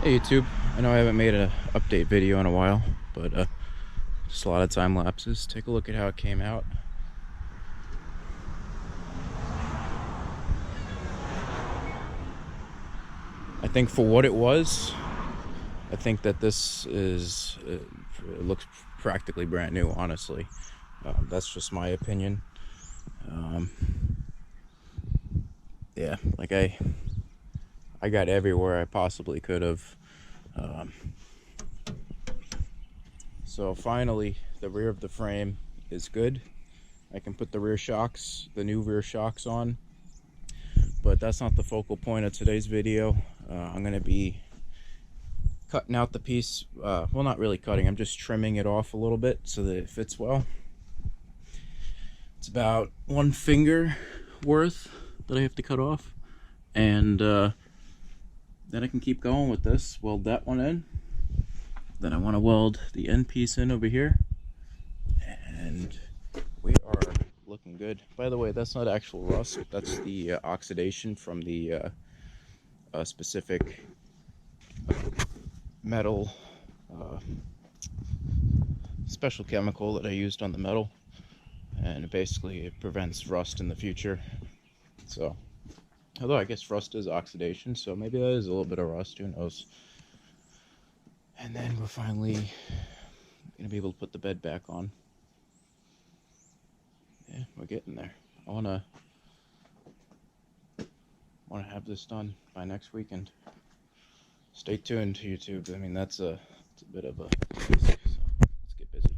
Hey YouTube, I know I haven't made an update video in a while, but just a lot of time lapses. Take a look at how it came out. I think for what it was, I think that this is, it looks practically brand new, honestly. That's just my opinion. Yeah, like I got everywhere I possibly could have. So finally, the rear of the frame is good. I can put the rear shocks, the new rear shocks on, but that's not the focal point of today's video. I'm going to be cutting out the piece, well, not really cutting, I'm just trimming it off a little bit so that it fits well. It's about 1 finger worth that I have to cut off, and then I can keep going with this. Weld that one in. Then I want to weld the end piece in over here, and we are looking good. By the way, that's not actual rust, that's the oxidation from the specific metal special chemical that I used on the metal, and basically it prevents rust in the future. So, although I guess rust is oxidation, so maybe that is a little bit of rust, who knows. And then we're finally gonna be able to put the bed back on. Yeah, we're getting there. I wanna have this done by next weekend. Stay tuned to YouTube. I mean, it's a bit of a task, so let's get busy.